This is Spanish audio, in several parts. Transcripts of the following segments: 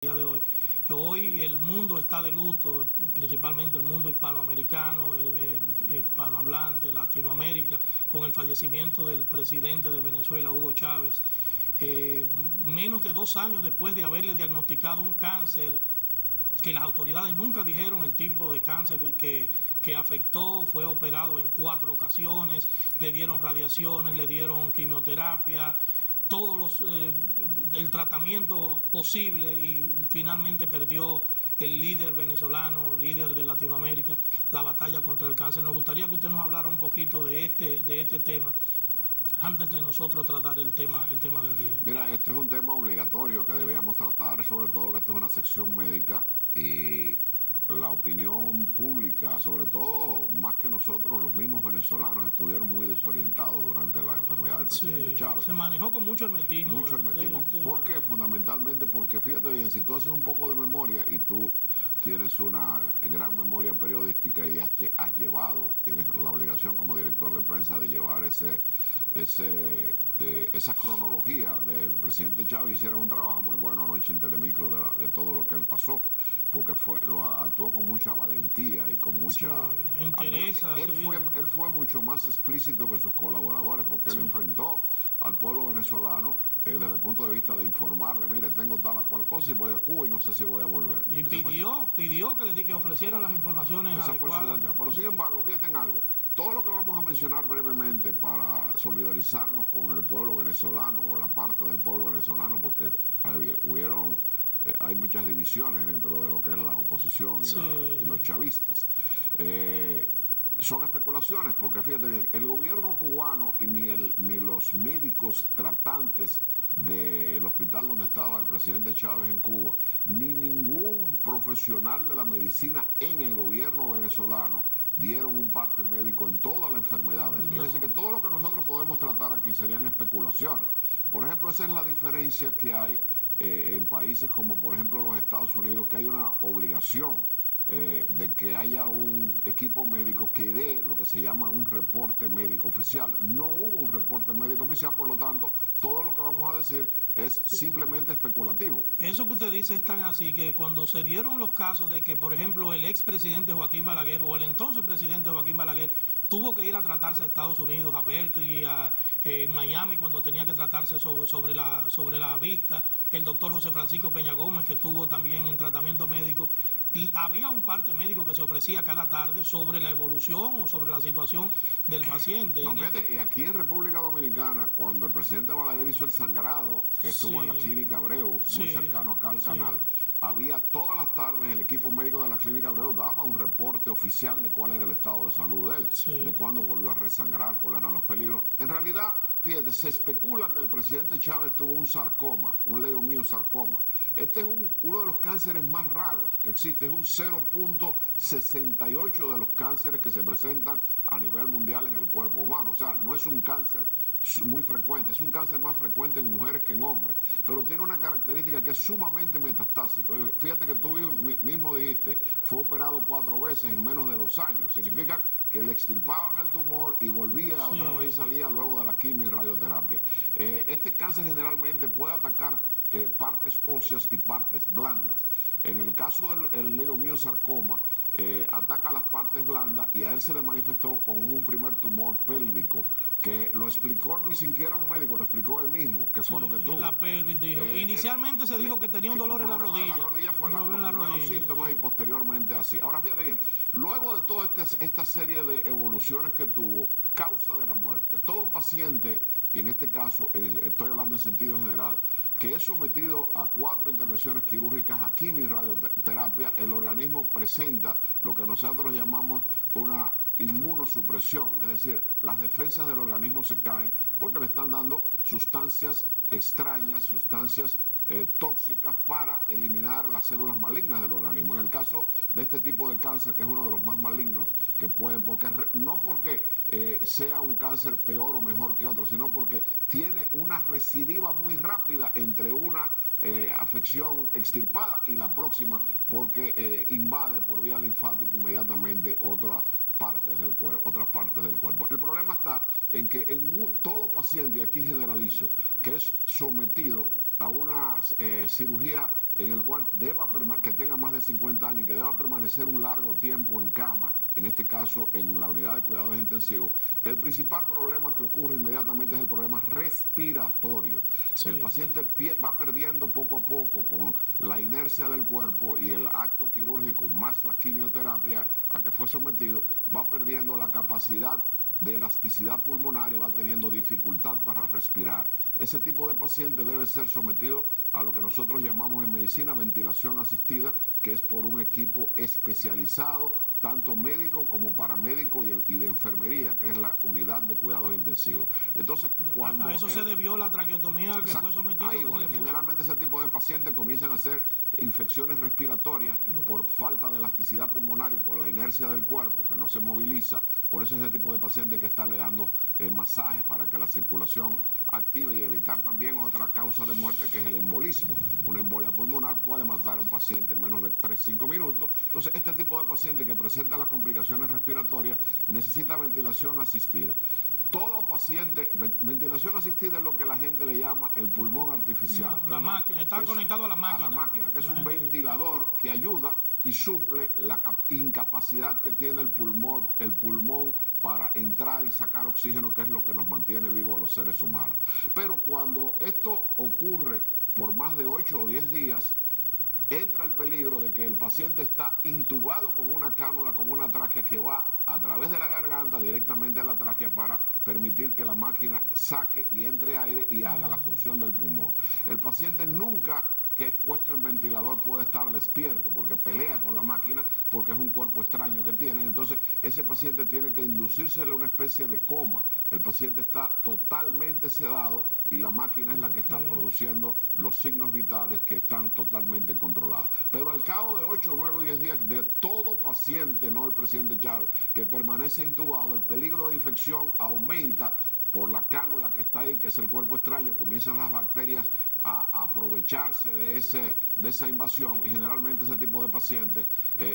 día de hoy. Hoy el mundo está de luto, principalmente el mundo hispanoamericano, el hispanohablante, Latinoamérica, con el fallecimiento del presidente de Venezuela, Hugo Chávez. Menos de 2 años después de haberle diagnosticado un cáncer que las autoridades nunca dijeron el tipo de cáncer que afectó, fue operado en 4 ocasiones, le dieron radiaciones, le dieron quimioterapia, el tratamiento posible, y finalmente perdió el líder venezolano, líder de Latinoamérica, la batalla contra el cáncer. Nos gustaría que usted nos hablara un poquito de este tema antes de nosotros tratar el tema del día. Mira, este es un tema obligatorio que debíamos tratar, sobre todo que esta es una sección médica y la opinión pública, sobre todo más que nosotros, los mismos venezolanos estuvieron muy desorientados durante la enfermedad del presidente Chávez. Se manejó con mucho hermetismo. Mucho hermetismo. ¿Por qué? Fundamentalmente porque, fíjate bien, si tú haces un poco de memoria y tú tienes una gran memoria periodística y tienes la obligación como director de prensa de llevar esa cronología del presidente Chávez. Hicieron un trabajo muy bueno anoche en Telemicro de todo lo que él pasó, porque actuó con mucha valentía y con mucha entereza. Él fue mucho más explícito que sus colaboradores, porque él enfrentó al pueblo venezolano desde el punto de vista de informarle: mire, tengo tal o cual cosa y voy a Cuba y no sé si voy a volver. Y pidió que ofrecieran las informaciones adecuadas. Pero sin embargo, fíjate en algo. Todo lo que vamos a mencionar brevemente para solidarizarnos con el pueblo venezolano, o la parte del pueblo venezolano, porque hay muchas divisiones dentro de lo que es la oposición y los chavistas. Son especulaciones, porque fíjate bien, el gobierno cubano y ni los médicos tratantes del hospital donde estaba el presidente Chávez en Cuba, ni ningún profesional de la medicina en el gobierno venezolano dieron un parte médico en toda la enfermedad. Quiere decir que todo lo que nosotros podemos tratar aquí serían especulaciones. Por ejemplo, esa es la diferencia que hay en países como por ejemplo los Estados Unidos, que hay una obligación de que haya un equipo médico que dé lo que se llama un reporte médico oficial. No hubo un reporte médico oficial, por lo tanto, todo lo que vamos a decir es simplemente especulativo. Eso que usted dice es tan así que cuando se dieron los casos de que, por ejemplo, el expresidente Joaquín Balaguer o el entonces presidente Joaquín Balaguer tuvo que ir a tratarse a Estados Unidos, a Berkeley, en Miami, cuando tenía que tratarse sobre la vista, el doctor José Francisco Peña Gómez, que estuvo también en tratamiento médico, había un parte médico que se ofrecía cada tarde sobre la evolución o sobre la situación del paciente. No, fíjate, y aquí en República Dominicana, cuando el presidente Balaguer hizo el sangrado, que estuvo en la clínica Abreu, muy cercano acá al canal, había todas las tardes el equipo médico de la clínica Abreu daba un reporte oficial de cuál era el estado de salud de él, de cuándo volvió a resangrar, cuáles eran los peligros. En realidad, fíjate, se especula que el presidente Chávez tuvo un sarcoma, un leiomiosarcoma. Este es uno de los cánceres más raros que existe, es un 0.68 de los cánceres que se presentan a nivel mundial en el cuerpo humano. O sea, no es un cáncer muy frecuente, es un cáncer más frecuente en mujeres que en hombres, pero tiene una característica que es sumamente metastásico. Fíjate que tú mismo dijiste, fue operado 4 veces en menos de 2 años. Significa que le extirpaban el tumor y volvía otra vez y salía luego de la quimio y radioterapia. Este cáncer generalmente puede atacar partes óseas y partes blandas. En el caso del leiomiosarcoma, ataca las partes blandas y a él se le manifestó con un primer tumor pélvico, que lo explicó ni siquiera un médico, lo explicó él mismo, que fue lo que tuvo. En la pelvis, dijo. Inicialmente se dijo que tenía un dolor en la rodilla. La rodilla fue los primeros síntomas y posteriormente así. Ahora fíjate bien, luego de toda esta serie de evoluciones que tuvo, causa de la muerte. Todo paciente, y en este caso estoy hablando en sentido general, que es sometido a 4 intervenciones quirúrgicas, a quimio y radioterapia, el organismo presenta lo que nosotros llamamos una inmunosupresión, es decir, las defensas del organismo se caen porque le están dando sustancias extrañas, sustancias tóxicas para eliminar las células malignas del organismo. En el caso de este tipo de cáncer, que es uno de los más malignos que pueden, no porque sea un cáncer peor o mejor que otro, sino porque tiene una recidiva muy rápida entre una afección extirpada y la próxima, porque invade por vía linfática inmediatamente otras partes del cuerpo. El problema está en que todo paciente, y aquí generalizo, que es sometido a una cirugía en el cual que tenga más de 50 años y que deba permanecer un largo tiempo en cama, en este caso en la unidad de cuidados intensivos, el principal problema que ocurre inmediatamente es el problema respiratorio. Sí. El paciente va perdiendo poco a poco con la inercia del cuerpo y el acto quirúrgico más la quimioterapia a que fue sometido, va perdiendo la capacidad de elasticidad pulmonar y va teniendo dificultad para respirar. Ese tipo de paciente debe ser sometido a lo que nosotros llamamos en medicina ventilación asistida, que es por un equipo especializado, tanto médico como paramédico y de enfermería, que es la unidad de cuidados intensivos. Entonces, cuando a eso se debió la traqueotomía que fue sometido. Generalmente ese tipo de pacientes comienzan a hacer infecciones respiratorias por falta de elasticidad pulmonar y por la inercia del cuerpo que no se moviliza. Por eso ese tipo de pacientes hay que estarle dando masajes para que la circulación active y evitar también otra causa de muerte, que es el embolismo. Una embolia pulmonar puede matar a un paciente en menos de 3-5 minutos. Entonces, este tipo de paciente que presenta las complicaciones respiratorias necesita ventilación asistida. Todo paciente, ventilación asistida es lo que la gente le llama el pulmón artificial. La máquina, está conectado a la máquina. A la máquina, que es un ventilador que ayuda y suple la incapacidad que tiene el pulmón para entrar y sacar oxígeno, que es lo que nos mantiene vivos a los seres humanos. Pero cuando esto ocurre por más de 8 o 10 días, entra el peligro de que el paciente está intubado con una cánula, con una tráquea que va a través de la garganta directamente a la tráquea para permitir que la máquina saque y entre aire y haga la función del pulmón. El paciente nunca que es puesto en ventilador puede estar despierto porque pelea con la máquina, porque es un cuerpo extraño que tiene. Entonces ese paciente tiene que inducírsele una especie de coma. El paciente está totalmente sedado y la máquina es la que está produciendo los signos vitales que están totalmente controlados. Pero al cabo de 8, 9 o 10 días de todo paciente, no el presidente Chávez, que permanece intubado, el peligro de infección aumenta por la cánula que está ahí, que es el cuerpo extraño. Comienzan las bacterias a aprovecharse de esa invasión, y generalmente ese tipo de pacientes,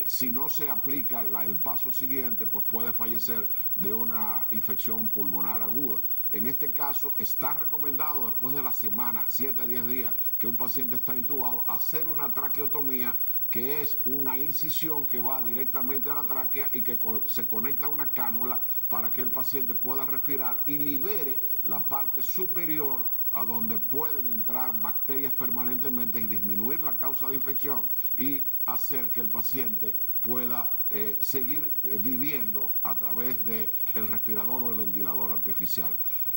si no se aplica el paso siguiente, pues puede fallecer de una infección pulmonar aguda. En este caso está recomendado, después de la semana, 7 a 10 días que un paciente está intubado, hacer una traqueotomía, que es una incisión que va directamente a la tráquea y que se conecta a una cánula para que el paciente pueda respirar y libere la parte superior a donde pueden entrar bacterias permanentemente y disminuir la causa de infección y hacer que el paciente pueda seguir viviendo a través del respirador o el ventilador artificial.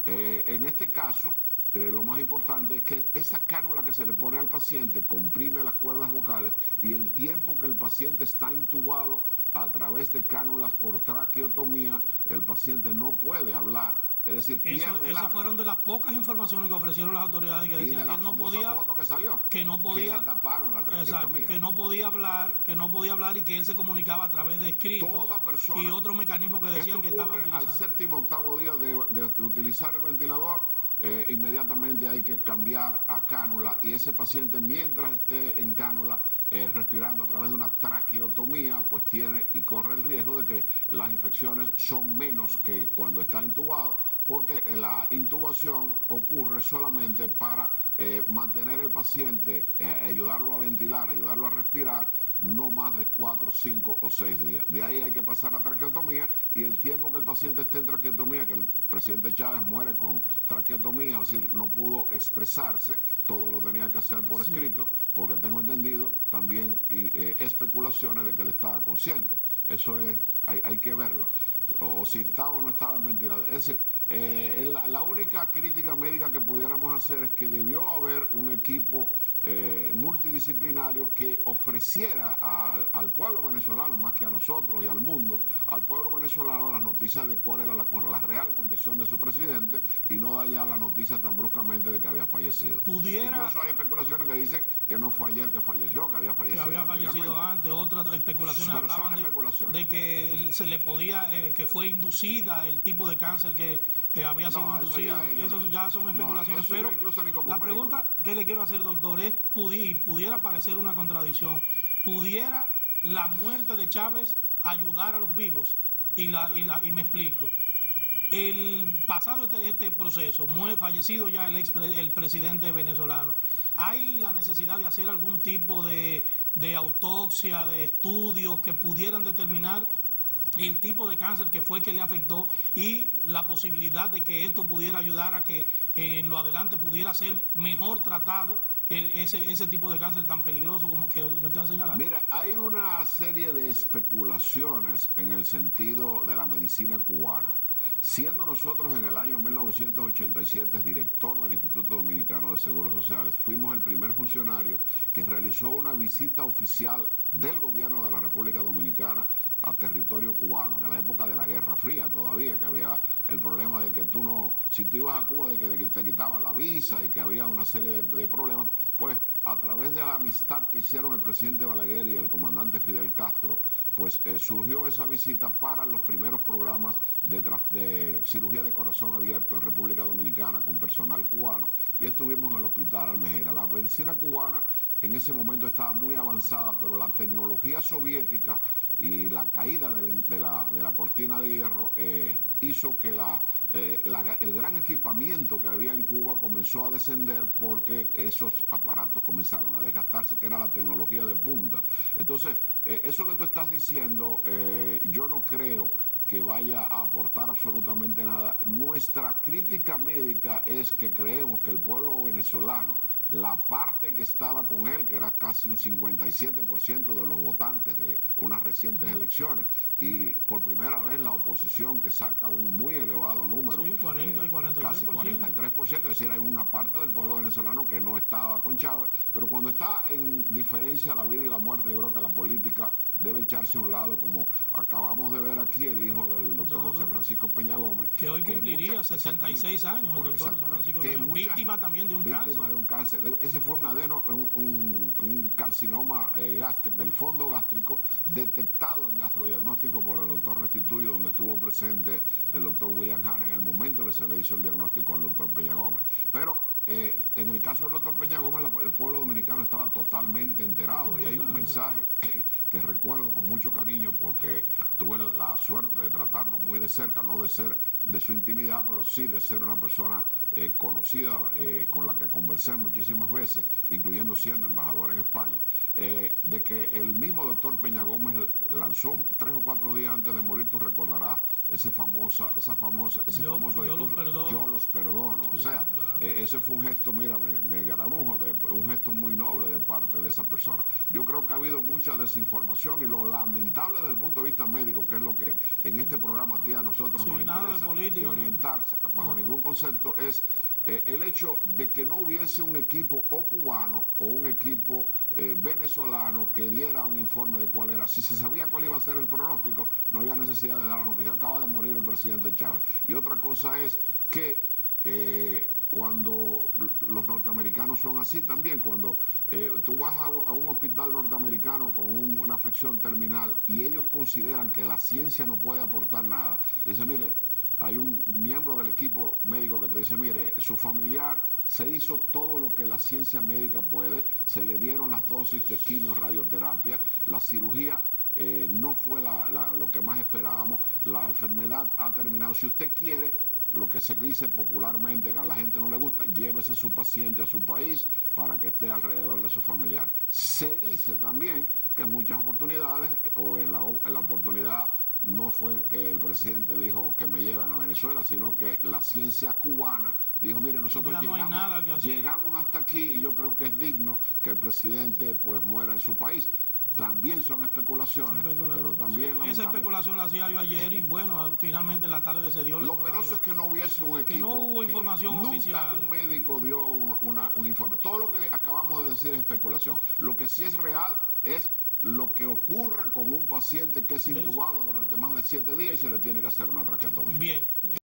En este caso, lo más importante es que esa cánula que se le pone al paciente comprime las cuerdas vocales, y el tiempo que el paciente está intubado a través de cánulas por traqueotomía, el paciente no puede hablar. Es decir, esas fueron de las pocas informaciones que ofrecieron las autoridades, que decían que él no podía, foto que salió, que no podía, que le taparon la traqueotomía. Exacto, que no podía hablar y que él se comunicaba a través de escritos y otros mecanismos que decían que estaba utilizando. Al 7º o 8º día de utilizar el ventilador, inmediatamente hay que cambiar a cánula, y ese paciente, mientras esté en cánula respirando a través de una traqueotomía, pues tiene y corre el riesgo de que las infecciones son menos que cuando está intubado, porque la intubación ocurre solamente para mantener el paciente, ayudarlo a ventilar, ayudarlo a respirar, no más de 4, 5 o 6 días. De ahí hay que pasar a traqueotomía, y el tiempo que el paciente esté en traqueotomía, que el presidente Chávez muere con traqueotomía, es decir, no pudo expresarse, todo lo tenía que hacer por escrito, porque tengo entendido también especulaciones de que él estaba consciente. Eso es, hay que verlo, o si estaba o no estaba en ventilador. Es decir, la única crítica médica que pudiéramos hacer es que debió haber un equipo multidisciplinario que ofreciera al pueblo venezolano, más que a nosotros y al mundo, al pueblo venezolano, las noticias de cuál era la real condición de su presidente, y no da ya la noticia tan bruscamente de que había fallecido. Incluso hay especulaciones que dicen que no fue ayer que falleció, que había fallecido antes. Otras especulaciones hablaban de que se le podía, que fue inducida el tipo de cáncer que había sido inducido. Eso ya son especulaciones. Pero la pregunta que le quiero hacer, doctor, es, pudiera parecer una contradicción, ¿pudiera la muerte de Chávez ayudar a los vivos? Y me explico. El pasado este proceso, fallecido ya el presidente venezolano, ¿Hay la necesidad de hacer algún tipo de autopsia, de estudios que pudieran determinar el tipo de cáncer que fue que le afectó y la posibilidad de que esto pudiera ayudar a que en lo adelante pudiera ser mejor tratado ese tipo de cáncer tan peligroso como que usted ha señalado? Mira, hay una serie de especulaciones en el sentido de la medicina cubana. Siendo nosotros en el año 1987 director del Instituto Dominicano de Seguros Sociales, fuimos el primer funcionario que realizó una visita oficial del gobierno de la República Dominicana a territorio cubano, en la época de la Guerra Fría todavía, que había el problema de que si tú ibas a Cuba, de que te quitaban la visa y que había una serie de problemas. Pues a través de la amistad que hicieron el presidente Balaguer y el comandante Fidel Castro, pues surgió esa visita para los primeros programas de cirugía de corazón abierto en República Dominicana con personal cubano, y estuvimos en el Hospital Almejera. La medicina cubana en ese momento estaba muy avanzada, pero la tecnología soviética y la caída de la cortina de hierro hizo que el gran equipamiento que había en Cuba comenzó a descender porque esos aparatos comenzaron a desgastarse, que era la tecnología de punta. Entonces, eso que tú estás diciendo, yo no creo que vaya a aportar absolutamente nada. Nuestra crítica médica es que creemos que el pueblo venezolano, la parte que estaba con él, que era casi un 57% de los votantes de unas recientes elecciones, y por primera vez la oposición, que saca un muy elevado número, sí, 40 y 43%. casi 43%, es decir, hay una parte del pueblo venezolano que no estaba con Chávez, pero cuando está en diferencia la vida y la muerte, yo creo que la política debe echarse a un lado, como acabamos de ver aquí el hijo del doctor José Francisco Peña Gómez, que hoy cumpliría 76 años el doctor José Francisco Peña Gómez, víctima también de un cáncer. Ese fue un carcinoma del fondo gástrico detectado en gastrodiagnóstico por el doctor Restituyo, donde estuvo presente el doctor William Hanna en el momento que se le hizo el diagnóstico al doctor Peña Gómez. Pero en el caso del doctor Peña Gómez, el pueblo dominicano estaba totalmente enterado, y hay un mensaje que recuerdo con mucho cariño porque tuve la suerte de tratarlo muy de cerca, no de ser de su intimidad, pero sí de ser una persona conocida, con la que conversé muchísimas veces, incluyendo siendo embajador en España, de que el mismo doctor Peña Gómez lanzó 3 o 4 días antes de morir, tú recordarás ese famoso discurso, yo los perdono. Sí, o sea, claro. Ese fue un gesto, mira, me granujo, un gesto muy noble de parte de esa persona. Yo creo que ha habido mucha desinformación, y lo lamentable desde el punto de vista médico, que es lo que en este programa a ti a nosotros nos interesa, de orientarse bajo ningún concepto, es el hecho de que no hubiese un equipo o cubano o un equipo venezolano que diera un informe de cuál era. Si se sabía cuál iba a ser el pronóstico, no había necesidad de dar la noticia. Acaba de morir el presidente Chávez. Y otra cosa es que cuando los norteamericanos son así también, cuando tú vas a un hospital norteamericano con una afección terminal y ellos consideran que la ciencia no puede aportar nada, dice, mire, hay un miembro del equipo médico que te dice, mire, su familiar se hizo todo lo que la ciencia médica puede, se le dieron las dosis de quimio, radioterapia, la cirugía no fue lo que más esperábamos, la enfermedad ha terminado. Si usted quiere, lo que se dice popularmente, que a la gente no le gusta, llévese su paciente a su país para que esté alrededor de su familiar. Se dice también que en muchas oportunidades, o en la oportunidad, no fue que el presidente dijo que me lleven a Venezuela, sino que la ciencia cubana dijo, mire, nosotros llegamos hasta aquí, y yo creo que es digno que el presidente pues muera en su país. También son especulaciones, pero también... Sí. Esa especulación la hacía yo ayer, y bueno, finalmente en la tarde se dio la información. Lo penoso es que no hubiese un equipo... Que no hubo información oficial. Nunca un médico dio un informe. Todo lo que acabamos de decir es especulación. Lo que sí es real es lo que ocurre con un paciente que es intubado durante más de 7 días y se le tiene que hacer una traqueotomía. Bien.